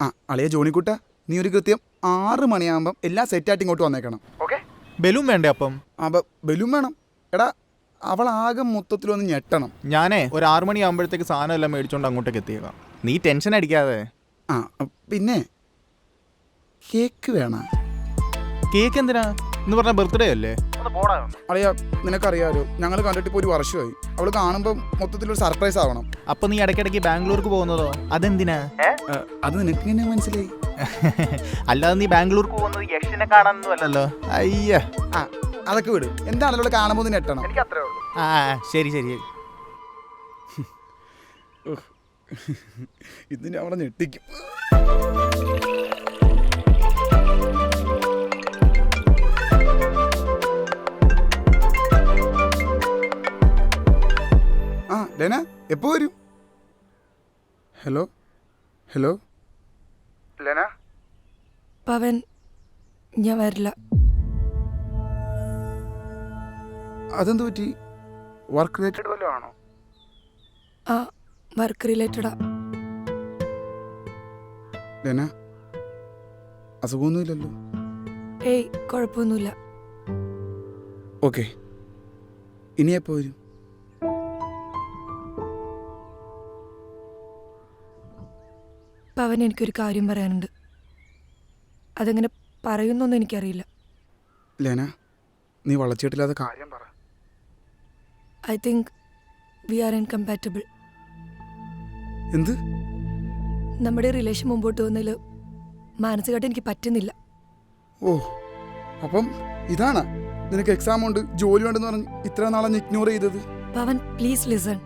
ആ അളിയ ജോണിക്കുട്ട, നീ ഒരു കൃത്യം 6 മണിയാകുമ്പം എല്ലാം സെറ്റായിട്ട് ഇങ്ങോട്ട് വന്നേക്കണം. ഓക്കെ? ബലൂൺ വേണ്ടേ അപ്പം? ബലൂൺ വേണം. എടാ, അവളാകെ മൊത്തത്തിലൊന്ന് ഞെട്ടണം. ഞാനേ ഒരു 6 മണിയാകുമ്പോഴത്തേക്ക് സാധനം എല്ലാം മേടിച്ചോണ്ട് അങ്ങോട്ടേക്ക് എത്തിയേക്കാം. നീ ടെൻഷൻ അടിക്കാതെ. ആ പിന്നെ കേക്ക് വേണം. കേക്ക് എന്തിനാ? എന്ന് പറഞ്ഞ ബർത്ത്ഡേ അല്ലേ? അളിയ, നിനക്കറിയാലോ, ഞങ്ങൾ കണ്ടിട്ട് ഇപ്പോൾ ഒരു വർഷമായി. അവൾ കാണുമ്പോൾ മൊത്തത്തിലൊരു സർപ്രൈസ് ആവണം. അപ്പൊ നീ ഇടയ്ക്കിടയ്ക്ക് ബാംഗ്ലൂർക്ക് പോകുന്നതോ? അതെന്തിനാ? അത് നിനക്ക് എങ്ങനെ മനസ്സിലായി? അല്ലാതെ നീ ബാംഗ്ലൂർക്ക് പോകുന്നത് യക്ഷിനെ കാണാനൊന്നും അല്ലല്ലോ. അയ്യ, ആ അതൊക്കെ വിടും. എന്താണല്ലോ അവളെ കാണുമ്പോൾ ഞെട്ടണം. എനിക്ക് അത്രേ ഉള്ളൂ. ആ ശരി ശരി. ഇതിന് അവളെ ഞെട്ടിക്കും. ആ ലേന, എപ്പോ വരും? Hello hello ലേന. പവൻ, ഞാൻ വരില്ല. അതെന്ത് പറ്റി? വർക്ക് റിലേറ്റഡ് വല്ലതും ആണോ? ആ, വർക്ക് റിലേറ്റഡാ. ലേന, അസുഖമൊന്നുമില്ലല്ലോ? ഏയ്, കുഴപ്പമൊന്നുമില്ല. ഓക്കെ, ഇനി എപ്പോ വരും? പവൻ, എനിക്കൊരു കാര്യം പറയാനുണ്ട്. അതെങ്ങനെ പറയുന്നൊന്നും എനിക്കറിയില്ല. ലേന, നീ വളച്ചിട്ടില്ലാത്ത കാര്യം പറ. I think we are incompatible. എന്ത്? നമ്മുടെ റിലേഷൻ മുമ്പോട്ട് പോകുന്നതിൽ മാനസികമായിട്ട് എനിക്ക് പറ്റുന്നില്ല. ഓ, അപ്പം ഇതാണ് നിനക്ക് എക്സാം ഉണ്ട്, ജോലി ഉണ്ടെന്ന് പറഞ്ഞ് ഇത്ര നാളെ ഇഗ്നോർ ചെയ്തത്? പവൻ, പ്ലീസ് ലിസൺ.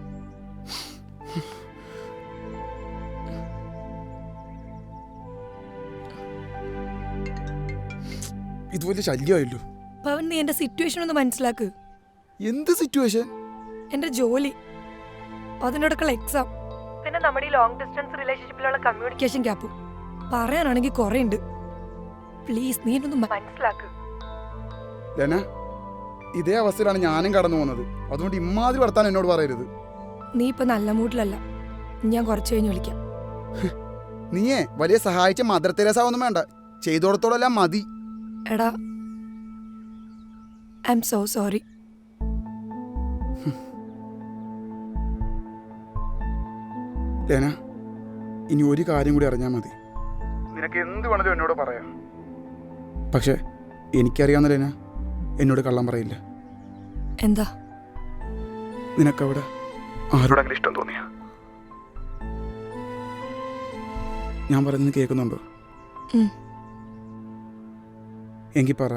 ഇതുപോലെ ശല്യമായല്ലോ. പവൻ, നീ എന്റെ സിറ്റുവേഷൻ ഒന്ന് മനസ്സിലാക്ക്. എന്ത് സിറ്റുവേഷൻ? എന്റെ ജോലി, അതിനോടൊക്കെയുള്ള എക്സാം, പിന്നെ നമ്മുടെ ഈ ലോങ് ഡിസ്റ്റൻസ് റിലേഷൻഷിപ്പിലുള്ള കമ്മ്യൂണിക്കേഷൻ ഗ്യാപ്പ്, പറയാനാണെങ്കിൽ കുറെ ഉണ്ട്. പ്ലീസ്, നീ എന്നൊന്ന് മനസ്സിലാക്ക്. ലേന, ഇതേ അവസ്ഥയിലാണ് ഞാനും കടന്നു പോകുന്നത്. അതുകൊണ്ട് ഇമാതിരി വർത്താനം എന്നോട് പറയരുത്. നീ ഇപ്പൊ നല്ല മൂഡിലല്ല. ഞാൻ കുറച്ച് കഴിഞ്ഞ് വിളിക്കാം. നീയേ വലിയ സഹായിച്ച മദർ തെരേസ ഒന്നും വേണ്ട, ചെയ്തോടത്തോളെല്ലാം മതി. എടാ, ഐ എം സോ സോറി. ലേന, ഇനി ഒരു കാര്യം കൂടി അറിഞ്ഞാൽ മതി. നിനക്ക് എന്ത് വേണമല്ലോ എന്നോട് പറയാം. പക്ഷെ എനിക്കറിയാവുന്ന ലേന എന്നോട് കള്ളം പറയില്ല. എന്താ? നിനക്കവിടെ ആരോടെങ്കിലും ഇഷ്ടം തോന്നിയ? ഞാൻ പറയുന്നത് കേൾക്കുന്നുണ്ടോ? എങ്കിൽ പറ,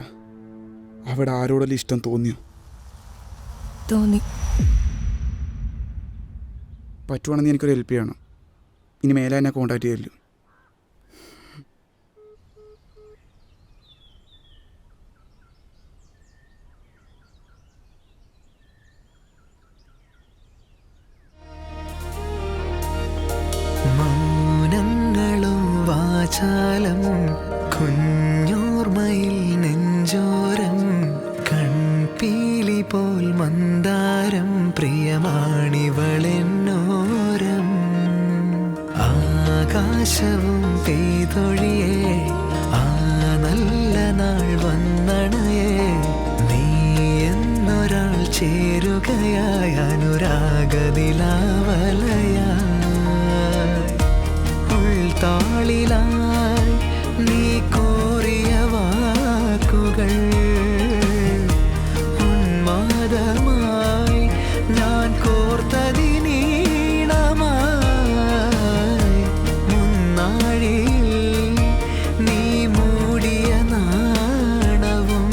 അവിടെ ആരോടെങ്കിലും ഇഷ്ടം തോന്നിയോ? തോന്നി. പറ്റുവാണെങ്കിൽ എനിക്കൊരു ഹെൽപ്പ് ചെയ്യണം. ഇനി മേലെ എന്നെ കോൺടാക്ട് ചെയ്യല്ലോ. മൗനങ്ങളും വാചാലം കുഞ്ഞോർമയിൽ നെഞ്ചോരം കൺപീലി പോൽ മന്ദാരം പ്രിയമാണിവളെന്നോരം ആകാശവും പെയ്തൊഴിയേ ആ നല്ല നാൾ വന്നണയേ നീ എന്നൊരാൾ ചേരുകയായി അനുരാഗനിലാവലയായി ഉൾത്താളിലായി നീ കോറിയ വാക്കുകൾ ഉന്മാദമായി ഞാൻ കോർത്തതിനീണമായി മുന്നാഴിയിൽ നീ മൂടിയ നാണവും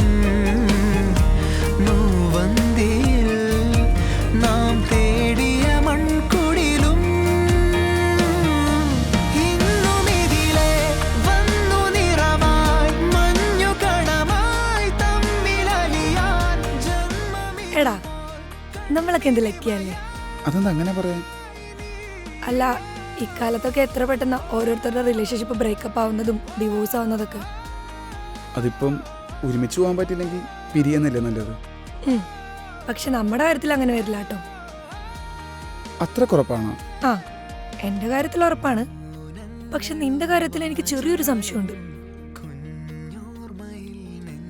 മൂവന്തിയിൽ നാം തേടിയ മൺകുടിലും ഇന്നുമിതിലെ വന്നു നിറമായി മഞ്ഞുകണമായി തമ്മിലലിയാൻ ജന്മമി. എടാ, നമ്മളൊക്കെ എന്ത് ലക്കിയല്ലേ? അതെന്താ അങ്ങനെ പറയാൻ? അല്ല, ഇക്കാലത്തൊക്കെ എത്ര പെട്ടെന്ന് ഓരോരുത്തരുടെ റിലേഷൻഷിപ്പ് ബ്രേക്കപ്പ് ആവുന്നതും ഡിവോഴ്സ് ആവുന്നതൊക്കെ. അതിപ്പം ഒരുമിച്ച് പോകാൻ പറ്റില്ലെങ്കിൽ പിരിയെന്നല്ലേ നല്ലത്? പക്ഷെ നമ്മുടെ കാര്യത്തിൽ അങ്ങനെ വരില്ല കേട്ടോ. അത്ര കുറപ്പാണോ? ആ, എന്റെ കാര്യത്തിൽ ഉറപ്പാണ്. പക്ഷെ നിന്റെ കാര്യത്തിൽ എനിക്ക് ചെറിയൊരു സംശയമുണ്ട്.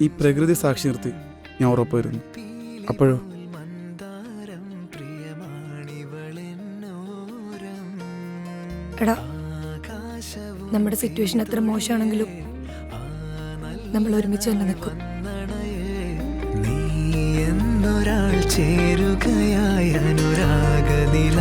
ഈ പ്രകൃതി സാക്ഷി നിർത്തി ഞാൻ ഉറപ്പായിരുന്നു. അപ്പോഴോ എടാ, നമ്മുടെ സിറ്റുവേഷൻ എത്ര മോശമാണെങ്കിലും നമ്മൾ ഒരുമിച്ച് തന്നെ നിൽക്കും. നീ എന്നൊരാൾ ചേരുകയായി അനുരാഗനിലാവലയായി.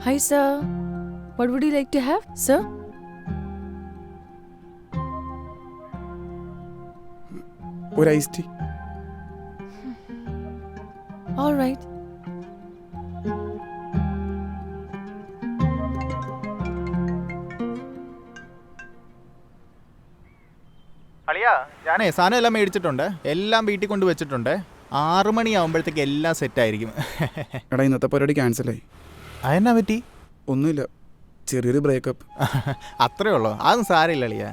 Hi, sir. What would you like to have, sir? ഒരു ഐസ് ടീ. All right. അളിയാ, ഞാനേ സാധനം എല്ലാം മേടിച്ചിട്ടുണ്ട്, എല്ലാം വീട്ടിൽ കൊണ്ട് വെച്ചിട്ടുണ്ട്. 6 മണിയാകുമ്പോഴത്തേക്ക് എല്ലാം സെറ്റായിരിക്കും. എടാ, ഇന്നത്തെ പരിപാടി ക്യാൻസലായി. അതെന്നാ പറ്റി? ഒന്നുമില്ല, ചെറിയൊരു ബ്രേക്കപ്പ്. അത്രേ ഉള്ളൂ, അതൊന്നും സാരമില്ല അളിയാ.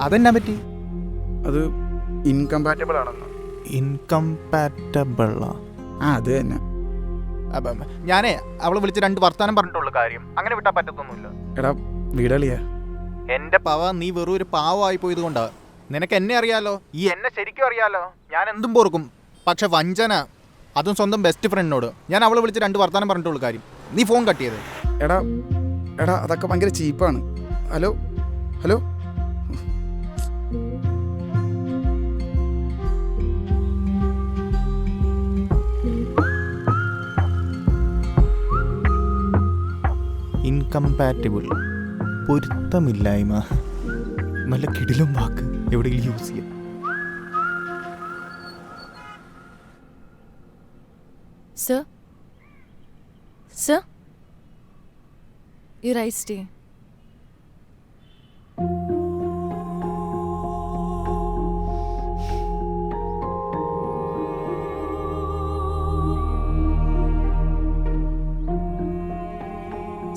അതെന്നാ പറ്റി? അത് ഇൻകമ്പാറ്റബിൾ ആണെന്ന്. ഇൻകമ്പാറ്റബിളാ? അത് തന്നെ. ഞാനേ അവളെ വിളിച്ച് 2 വർത്താനം പറഞ്ഞിട്ടുള്ളൂ കാര്യം. അങ്ങനെ വിട്ടാൽ പറ്റത്തൊന്നുമില്ല. എടാ വീടളിയാ, എന്റെ പവ നീ വെറും ഒരു പാവമായി പോയത് കൊണ്ടാ. നിനക്ക് എന്നെ അറിയാലോ, ഈ എന്നെ ശരിക്കും അറിയാലോ. ഞാൻ എന്തും പോർക്കും, പക്ഷെ വഞ്ചന, അതും സ്വന്തം ബെസ്റ്റ് ഫ്രണ്ടിനോട്. ഞാൻ അവളെ വിളിച്ച് 2 വർത്താനം പറഞ്ഞിട്ടുള്ളൂ കാര്യം. നീ ഫോൺ കട്ട് ചെയ്ത്. എടാ എടാ അതൊക്കെ ഭയങ്കര ചീപ്പാണ്. ഹലോ ഹലോ, ഇൻകമ്പാറ്റബിൾ, പൊരുത്തമില്ലായ്മ. നല്ല കിടിലും വാക്ക് എവിടെയെങ്കിലും യൂസ് ചെയ്യാം. Sir? Sir? Your iced tea.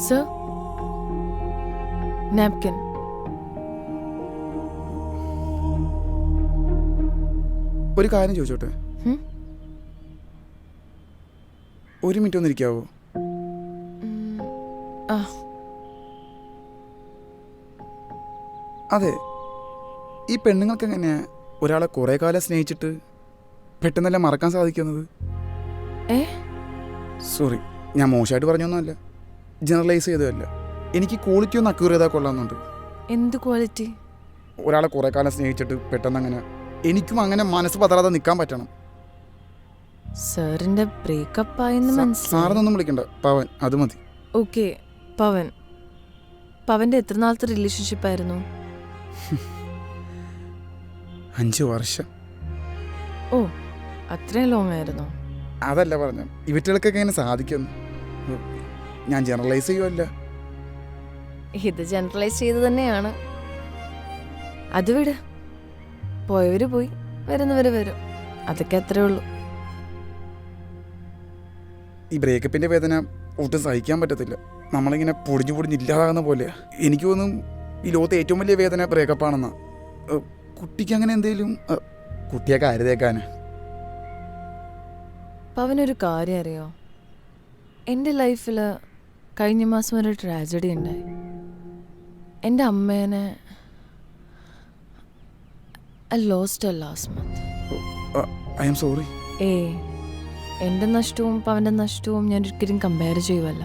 Sir? Napkin. ഒരു കാര്യം ചോദിച്ചോട്ടെ? Hmm? ഒരു മിനിറ്റ് ഒന്ന് ഇരിക്കാവോ? അതെ, ഈ പെണ്ണുങ്ങൾക്ക് എങ്ങനെയാ ഒരാളെ കുറേ കാലം സ്നേഹിച്ചിട്ട് പെട്ടെന്നല്ല മറക്കാൻ സാധിക്കുന്നത്? സോറി, ഞാൻ മോശമായിട്ട് പറഞ്ഞൊന്നുമല്ല, ജനറലൈസ് ചെയ്തതല്ല. എനിക്ക് ക്വാളിറ്റി ഒന്ന് അക്യൂർ ചെയ്താൽ കൊള്ളാമെന്നുണ്ട്. എന്ത് ക്വാളിറ്റി? ഒരാളെ കുറേ കാലം സ്നേഹിച്ചിട്ട് പെട്ടെന്ന് അങ്ങനെ എനിക്കും അങ്ങനെ മനസ്സ് പതറാതെ നിൽക്കാൻ പറ്റണം. സാറിന്റെ ബ്രേക്കപ്പ് ആയെന്ന് മനസ്സിലായി. സാറിനൊന്നും വിളിക്കണ്ട, പവൻ അത് മതി. ഓക്കെ, പവൻ. പവന്റെ എത്ര നാളത്തെ റിലേഷൻഷിപ്പ് ആയിരുന്നു? 5 വർഷം. ഓ, അത്രയും ലോങ് ആയിരുന്നോ? അതല്ല പറഞ്ഞു, ഇവറ്റകൾക്കൊക്കെ എങ്ങനെ സാധിക്കുന്നു? ഞാൻ ജനറലൈസ് ചെയ്യുമല്ല. ഇത് ജനറലൈസ് ചെയ്ത് തന്നെയാണ്. അത് വിട്, പോയവര് പോയി, വരുന്നവര് വരും, അതൊക്കെ അത്രേ ഉള്ളൂ. ഈ ബ്രേക്കപ്പിൻ്റെ വേദന ഒട്ടും സഹിക്കാൻ പറ്റത്തില്ല. നമ്മളിങ്ങനെ പൊടിഞ്ഞു പൊടിഞ്ഞില്ലാതാകുന്ന പോലെയാ. എനിക്ക് തോന്നും ഈ ലോകത്തെ ഏറ്റവും വലിയ വേദന ബ്രേക്കപ്പാണെന്നാ. കുട്ടിക്ക് അങ്ങനെ എന്തെങ്കിലും, കുട്ടിയൊക്കെ ആരുതേക്കാനാ. പവനൊരു കാര്യം അറിയോ? എൻ്റെ ലൈഫിൽ കഴിഞ്ഞ മാസം ഒരു ട്രാജഡി ഉണ്ടായി. എൻ്റെ അമ്മേനെ I lost last month. I am sorry. എൻ്റെ നഷ്ടവും പവൻ്റെ നഷ്ടവും ഞാൻ ഒരിക്കലും കമ്പയർ ചെയ്യുമല്ല.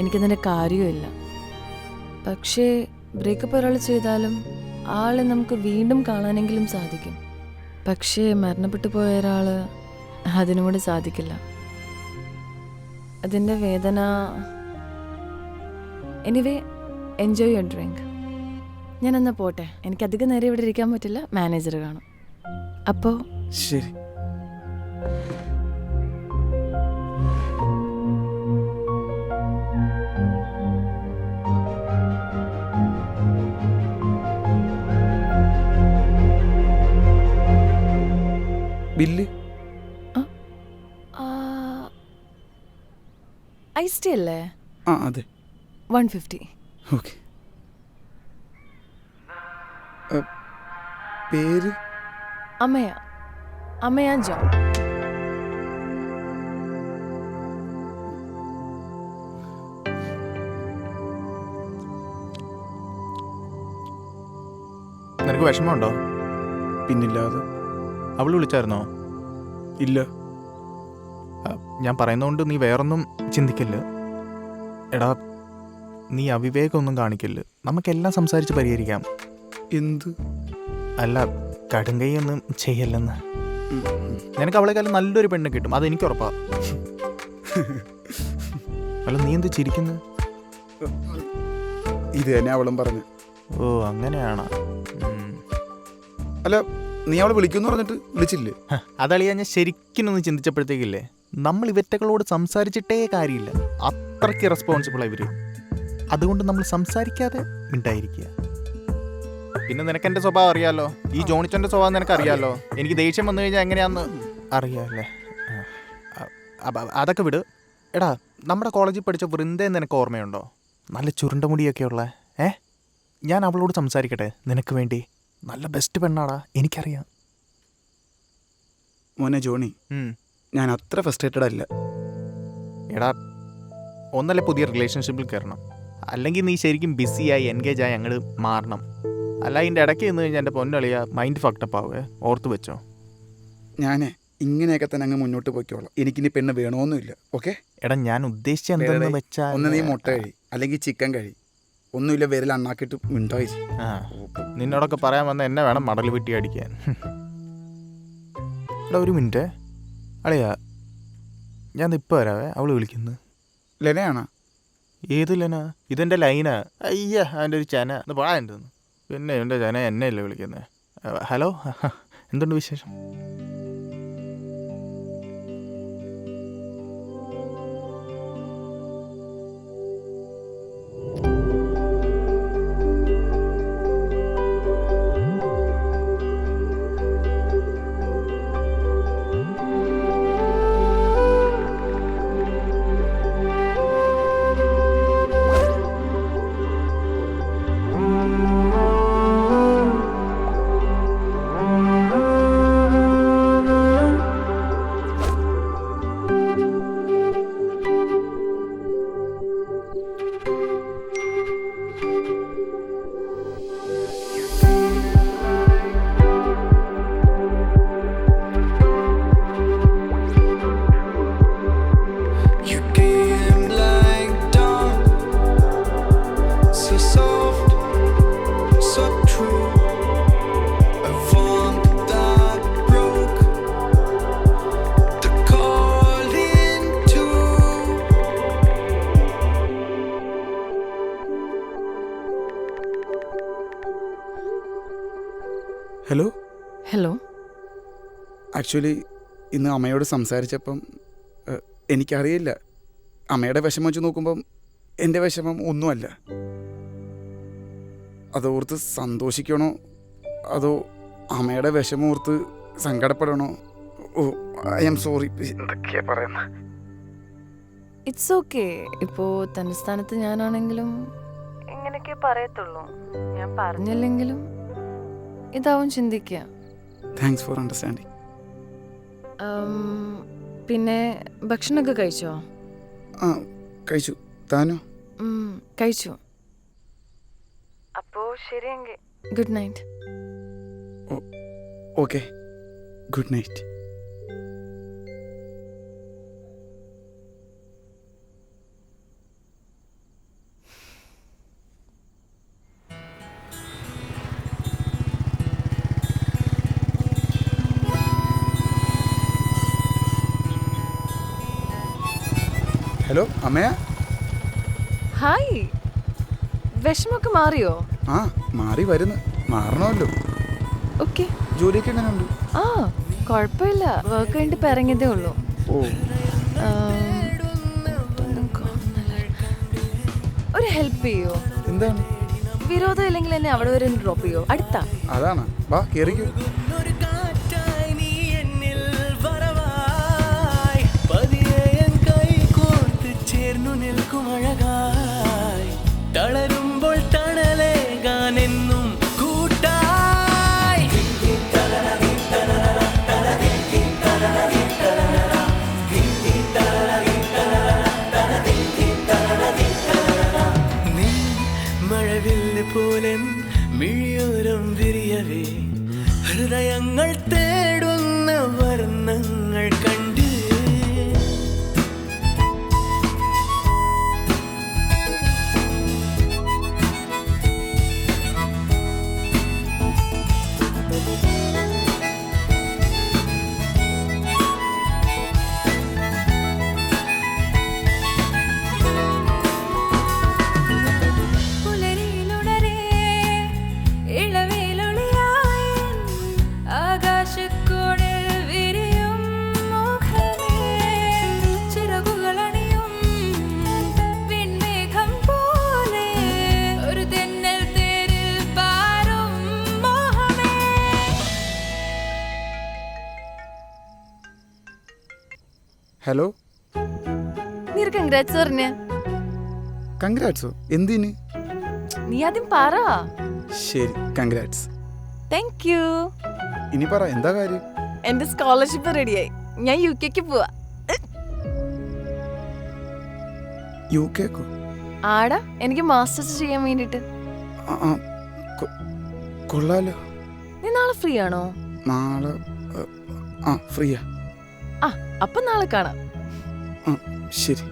എനിക്കതിൻ്റെ കാര്യമില്ല. പക്ഷേ ബ്രേക്കപ്പ് ഒരാൾ ചെയ്താലും ആളെ നമുക്ക് വീണ്ടും കാണാനെങ്കിലും സാധിക്കും. പക്ഷേ മരണപ്പെട്ടു പോയ ഒരാൾ അതിനും കൂടി സാധിക്കില്ല. അതിൻ്റെ വേദന. Anyway, enjoy your drink. ഞാൻ എന്നാൽ പോട്ടെ, എനിക്കധികം നേരം ഇവിടെ ഇരിക്കാൻ പറ്റില്ല, മാനേജർ കാണും. അപ്പോൾ ശരി. ബില്ല് ഐസ് ടീ അല്ലേ? ആ അതെ. 150. ഓക്കെ. പേര് അമ്മയാ ജോൺ. നിനക്ക് വിഷമമുണ്ടോ? പിന്നില്ലാതെ. അവൾ വിളിച്ചായിരുന്നോ? ഇല്ല. ഞാൻ പറയുന്നതുകൊണ്ട് നീ വേറൊന്നും ചിന്തിക്കില്ല. എടാ, നീ അവിവേകമൊന്നും കാണിക്കില്ല. നമുക്കെല്ലാം സംസാരിച്ച് പരിഹരിക്കാം. എന്ത്? അല്ല, കടുങ്കൈയൊന്നും ചെയ്യല്ലെന്ന്. നിനക്ക് അവളെക്കാളും നല്ലൊരു പെണ്ണ് കിട്ടും, അതെനിക്ക് ഉറപ്പാ. അല്ല, നീ എന്ത് ചിരിക്കുന്നത്? ഇത് തന്നെ അവളും പറഞ്ഞു. ഓ, അങ്ങനെയാണോ? അല്ല, നീ അവളെ വിളിക്കുമെന്ന് പറഞ്ഞിട്ട് വിളിച്ചില്ലേ? അതളിയാ, ഞാൻ ശരിക്കും ചിന്തിച്ചപ്പോഴത്തേക്കില്ലേ, നമ്മൾ ഇവറ്റകളോട് സംസാരിച്ചിട്ടേ കാര്യമില്ല. അത്രയ്ക്ക് റെസ്പോൺസിബിളാണ് ഇവർ. അതുകൊണ്ട് നമ്മൾ സംസാരിക്കാതെ മിണ്ടായിരിക്കുക. പിന്നെ നിനക്കെൻ്റെ സ്വഭാവം അറിയാലോ. ഈ ജോണിച്ചൻ്റെ സ്വഭാവം നിനക്കറിയാലോ. എനിക്ക് ദേഷ്യം വന്നു കഴിഞ്ഞാൽ എങ്ങനെയാന്ന് അറിയാമല്ലേ. അതൊക്കെ വിട്. എടാ, നമ്മുടെ കോളേജിൽ പഠിച്ച വൃന്ദയെ നിനക്ക് ഓർമ്മയുണ്ടോ? നല്ല ചുരുണ്ട മുടിയൊക്കെ ഉള്ള. ഞാൻ അവളോട് സംസാരിക്കട്ടെ നിനക്ക് വേണ്ടി? നല്ല ബെസ്റ്റ് പെണ്ണാടാ, എനിക്കറിയാം. മോനെ ജോണി, ഞാൻ അത്ര ഫ്രസ്ട്രേറ്റഡ് അല്ല. എടാ, ഒന്നല്ലേ പുതിയ റിലേഷൻഷിപ്പിൽ കയറണം, അല്ലെങ്കിൽ നീ ശരിക്കും ബിസിയായി എൻഗേജായി ഞങ്ങൾ മാറണം. അല്ല, അതിൻ്റെ ഇടയ്ക്ക് നിന്ന് കഴിഞ്ഞാൽ എൻ്റെ പൊന്നളിയ മൈൻഡ് ഫക്ടപ്പ് ആവേ, ഓർത്ത് വെച്ചോ. ഞാൻ ഇങ്ങനെയൊക്കെ തന്നെ അങ്ങ് മുന്നോട്ട് പോയിക്കോളാം. എനിക്കിനി പെണ്ണ് വേണമെന്നില്ല. ഓക്കെ? എടാ, ഞാൻ ഉദ്ദേശിച്ച എന്തെന്ന് വെച്ചാൽ, ഒന്ന് നീ മുട്ട കഴി, അല്ലെങ്കിൽ ചിക്കൻ കഴി. ഒന്നുമില്ല, വിരൽ അണ്ണാക്കിട്ട് മിണ്ടായി. നിന്നോടൊക്കെ പറയാൻ വന്ന എന്നെ വേണം മടൽ വെട്ടി അടിക്കാൻ. എടാ, ഒരു മിനിറ്റ് അളിയാ, ഞാൻ ഇപ്പോൾ വരാവേ. അവൾ വിളിക്കുന്നു. ലെനയാണോ? ഏത് ലെന? ഇതെൻ്റെ ലൈനാ. അയ്യ, അവൻ്റെ ഒരു ചന. അത് പോടാ എൻ്റെ ഒന്ന്. പിന്നെ എൻ്റെ ചന എന്നെയല്ലേ വിളിക്കുന്നത്. ഹലോ, എന്തുണ്ട് വിശേഷം? ഹലോ. ഹലോ. ആക്ച്വലി ഇന്ന് അമ്മയോട് സംസാരിച്ചപ്പം എനിക്കറിയില്ല, അമ്മയുടെ വിഷമം വെച്ച് നോക്കുമ്പം എൻ്റെ വിഷമം ഒന്നുമല്ല. അതോർത്ത് സന്തോഷിക്കണോ അതോ അമ്മയുടെ വിഷമം ഓർത്ത് സങ്കടപ്പെടണോ? ഓ, ഐ ആം സോറി. എന്തൊക്കെയാ പറയുന്നത്? It's okay. ഇപ്പോൾ തൻ്റെ സ്ഥാനത്ത് ഞാനാണെങ്കിലും ഇങ്ങനെയൊക്കെ പറയത്തുള്ളൂ. ഞാൻ പറഞ്ഞില്ലെങ്കിലും ഇതാവും ചിന്തിക്കുക. Thanks for understanding. പിന്നെ ഭക്ഷണമൊക്കെ കഴിച്ചോ? ആ, കഴിച്ചു. താനോ? കഴിച്ചു. അപ്പോൾ ശരിയെങ്കിൽ good night. Okay, good night. Hello, അമ്മയാ? ഹായ്. വിഷമൊക്കെ മാറിയോ? ആ, മാറി വരുന്നു. മാറണമല്ലോ. ഓക്കെ. ജോലിയൊക്കെ എങ്ങനെയുണ്ട്? ആ, കുഴപ്പമില്ല. വർക്ക് കഴിഞ്ഞിട്ട് ഇപ്പം ഇറങ്ങിയതേ ഉള്ളൂ. ഓ, ഒരു ഹെൽപ്പ് ചെയ്യോ? എന്താണ്? വിരോധം ഇല്ലെങ്കിൽ എന്നെ അവിടെ വരെ ഡ്രോപ്പ് ചെയ്യോ? അടുത്താ. അതാണ്. വാ, കേറിക്കോ. ഹലോ, നീ ഒരു കൺഗ്രാറ്റ്സ് പറഞ്ഞേ. കൺഗ്രാറ്റ്സോ? എന്തിന്? നീ ആദ്യം പറ. ശരി, കൺഗ്രാറ്റ്സ്. Thank you. ഇനി പറ, എന്താ കാര്യം? എന്റെ സ്കോളർഷിപ്പ് റെഡിയായി. ഞാൻ UK പോവാ. UK ക്കോ? ആടാ, എനിക്ക് മാസ്റ്റേഴ്സ് ചെയ്യാൻ വേണ്ടിട്ട്. ആ, ആ, കൊള്ളാലോ. നീ നാളെ ഫ്രീ ആണോ? നാളെ ഫ്രീയാ. ആ, അപ്പൊ നാളെ കാണാം. ആ, ശരി.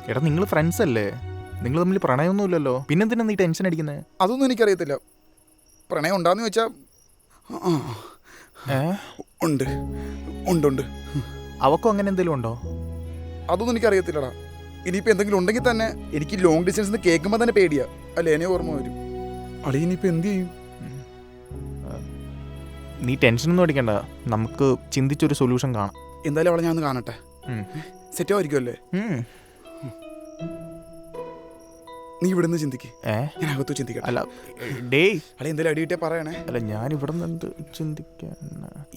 എടാ നിങ്ങൾ ഫ്രണ്ട്സ് അല്ലേ? നിങ്ങൾ തമ്മിൽ പ്രണയമൊന്നുമില്ലല്ലോ, പിന്നെന്തിനാ നീ ടെൻഷൻ അടിക്കുന്നത്? അതൊന്നും എനിക്കറിയത്തില്ല. പ്രണയം ഉണ്ടാന്ന് ചോദിച്ചാ ഉണ്ട് ഉണ്ട് ഉണ്ട്. അവക്കും അങ്ങനെ എന്തെങ്കിലും ഉണ്ടോ? അതൊന്നും എനിക്കറിയത്തില്ലടാ. ഇനിയിപ്പോൾ എന്തെങ്കിലും ഉണ്ടെങ്കിൽ തന്നെ എനിക്ക് ലോങ് ഡിസ്റ്റൻസ് കേൾക്കുമ്പോൾ തന്നെ പേടിയാ. അല്ലേ, എന്നെ ഓർമ്മ വരും. അളി ഇനിയിപ്പോൾ എന്ത് ചെയ്യും? നീ ടെൻഷനൊന്നും അടിക്കണ്ട, നമുക്ക് ചിന്തിച്ചൊരു സൊല്യൂഷൻ കാണാം. എന്തായാലും അവളെ ഞാൻ ഒന്ന് കാണട്ടെ. സെറ്റ് ആയിരിക്കുമല്ലേ? നീ ഇവിടെ നിന്ന് ചിന്തിക്ക്, ഞാൻ അകത്തു ചിന്തിക്കട്ടെ. അല്ല ഡേ, അളി എന്തായാലും അടിയിട്ടേ പറയണേ. അല്ല ഞാൻ ഇവിടെ നിന്ന് എന്ത് ചിന്തിക്കാൻ?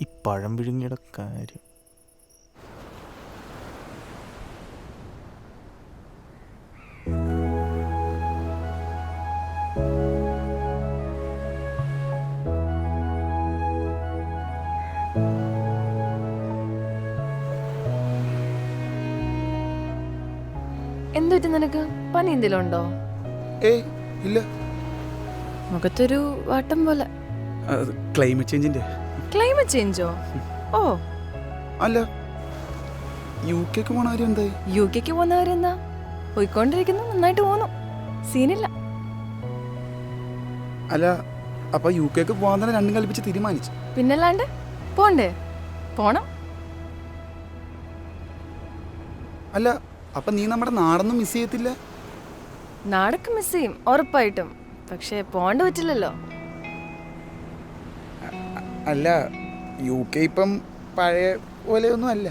ഈ പഴം വിഴുങ്ങിയുടെ കാര്യം. എന്തുപറ്റി നിനക്ക്? പനി എന്തെങ്കിലും ഉണ്ടോ? ഏയ് ഇല്ല. മുഖത്തൊരു വാട്ടം പോലെ. ക്ലൈമറ്റ് ചേഞ്ചിന്റെ. ക്ലൈമറ്റ് ചേഞ്ചോ? ഓ അല്ല, UK പോണ കാര്യം എന്തായി? UK പോകുന്നവരെന്താ? പോയിക്കൊണ്ടിരിക്കുന്നു, നന്നായിട്ട് പോകുന്നു, സീനില്ല. അല്ല, അപ്പൊ UK പോകാൻ തന്നെ രണ്ടും കൽപ്പിച്ച് തീരുമാനിച്ചു. പിന്നല്ലാണ്ട് പോണ്ടേ? പോണം. അല്ല, അപ്പൊ നീ നമ്മുടെ നാടൊന്നും മിസ് ചെയ്യത്തില്ല? നാടൊക്കെ മിസ് ചെയ്യും ഉറപ്പായിട്ടും, പക്ഷെ പോണ്ട പറ്റില്ലല്ലോ. അല്ല, UK ഇപ്പം പഴയ പോലെയൊന്നും അല്ല.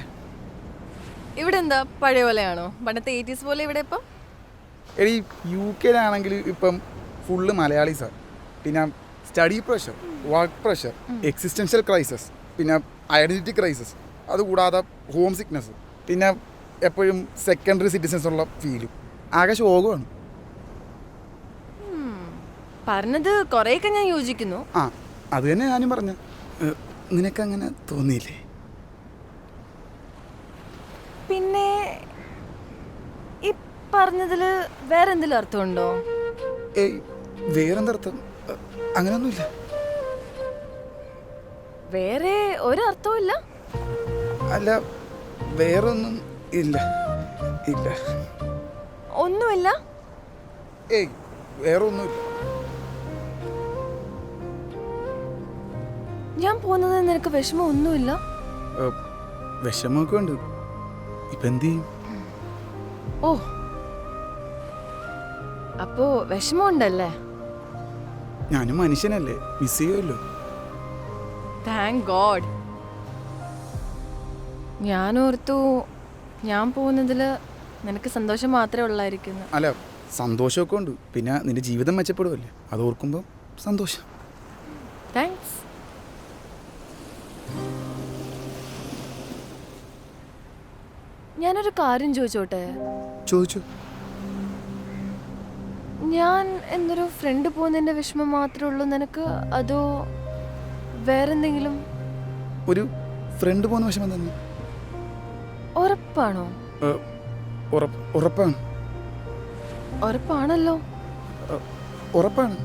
ഇവിടെ എന്താ പഴയ പോലെയാണോ? പണ്ടത്തെ 80s പോലെ ഇവിടെ ഇപ്പം? എടി, UK ഇപ്പം ഫുള്ള് മലയാളീസാണ്. പിന്നെ study pressure, work pressure, existential crisis, പിന്നെ ഐഡൻറ്റിറ്റി ക്രൈസിസ്, അതുകൂടാതെ ഹോം സിക്നസ്, പിന്നെ എപ്പോഴും സെക്കൻഡറി സിറ്റിസൺസ് ഉള്ള ഫീലും. ആകെ ശോകമാണ്. പറഞ്ഞത് കുറേയൊക്കെ ഞാൻ യോജിക്കുന്നു. ആ, അത് തന്നെ ഞാനും പറഞ്ഞ. നിനക്കങ്ങനെ തോന്നിയില്ലേ? പിന്നെ ഈ പറഞ്ഞതില് വേറെ എന്തെങ്കിലും അർത്ഥമുണ്ടോ? ഏയ്, വേറെന്തർത്ഥം? അങ്ങനെയൊന്നുമില്ല. വേറെ ഒരർത്ഥവും ഇല്ല? അല്ല, വേറൊന്നും ഇല്ല. ഇല്ല, ഒന്നുമില്ല. ഏയ്, വേറെ ഒന്നുമില്ല. ഞാൻ പോകുന്നത് നിനക്ക് വിഷമം ഒന്നുമില്ല? വിഷമമൊക്കെ ഉണ്ട്. ഇപ്പൊ എന്ത് ചെയ്യും? ഓ, അപ്പോ വിഷമമുണ്ടല്ലേ? ഞാനും മനുഷ്യനല്ലേ, മിസ് ചെയ്യുമല്ലോ. Thank God. ഞാനോർത്തു ഞാൻ പോകുന്നതിൽ നിനക്ക് സന്തോഷം മാത്രമേ ഉള്ളായിരിക്കുന്നു. അല്ല, സന്തോഷമൊക്കെ ഉണ്ട്. പിന്നെ നിന്റെ ജീവിതം മെച്ചപ്പെടുമല്ലേ, അത് ഓർക്കുമ്പോൾ സന്തോഷം. താങ്ക്സ്. ഞാനൊരു കാര്യം ചോദിച്ചോട്ടെ? ചോദിച്ചു. ഞാൻ എന്നൊരു ഫ്രണ്ട് പോകുന്നതിന്റെ വിഷമം മാത്രമേ ഉള്ളൂ നിനക്ക്, അതോ വേറെന്തെങ്കിലും? ഒരു ഫ്രണ്ട് പോകുന്ന വിഷമം തന്നെ. ഉറപ്പാണോ? ഉറപ്പാണ്. ഉറപ്പാണല്ലോ. ഉറപ്പാണ്.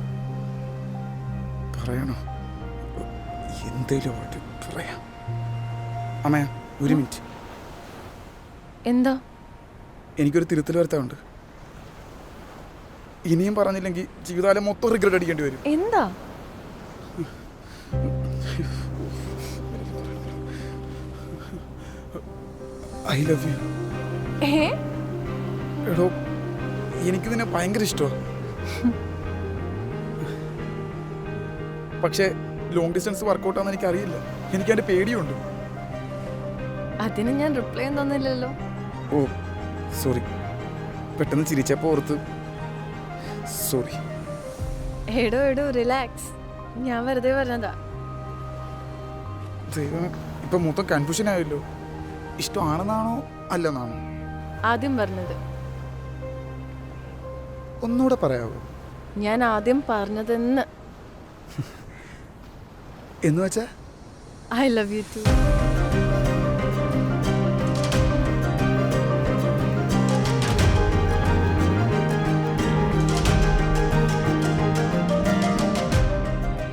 പറയണോ? എന്തേലും പറയാം. അമ്മയാ, ഒരു മിനിറ്റ്. എന്താ? എനിക്കൊരു തിരുത്തൽ വരുത്താറുണ്ട്. ഇനിയും പറഞ്ഞില്ലെങ്കിൽ ജീവിതകാലം മൊത്തം റിഗ്രറ്റ് അടിക്കേണ്ടി വരും. എന്താ? I love you. എടോ, എനിക്ക് നിന്നെ ഭയങ്കര ഇഷ്ടമാണ്. പക്ഷേ ലോങ് ഡിസ്റ്റൻസ് വർക്കൗട്ടാന്ന് എനിക്ക് അറിയില്ല. എനിക്ക് അതിന്റെ പേടിയുണ്ട്. അതിന് ഞാൻ റിപ്ലൈ ഒന്നും തന്നില്ലല്ലോ. ഓ സോറി, പെട്ടെന്ന് ചിരിച്ചപ്പോൾ ഓർത്ത് സോറി. എടോ എടോ റിലാക്സ്, ഞാൻ വെറുതെ പറഞ്ഞതാ. ദൈവമേ, ഇപ്പം മൊത്തം കൺഫ്യൂഷൻ ആയല്ലോ. ഇഷ്ടമാണെന്നാണോ അല്ലെന്നാണോ? ആദ്യം പറഞ്ഞത്. ഒന്നുകൂടെ പറയാവോ? ഞാൻ ആദ്യം പറഞ്ഞതെന്ന്. എന്ന് വെച്ചാ ഐ ലവ് യു ടു.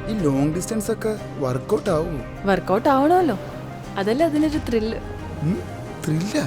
ഈ ലോങ് ഡിസ്റ്റൻസ് ഒക്കെ വർക്കൗട്ട് ആവൂ? വർക്കൗട്ട് ആവണമല്ലോ, അതല്ലേ അതിനൊരു ത്രില്ല്. ത്രില്ല.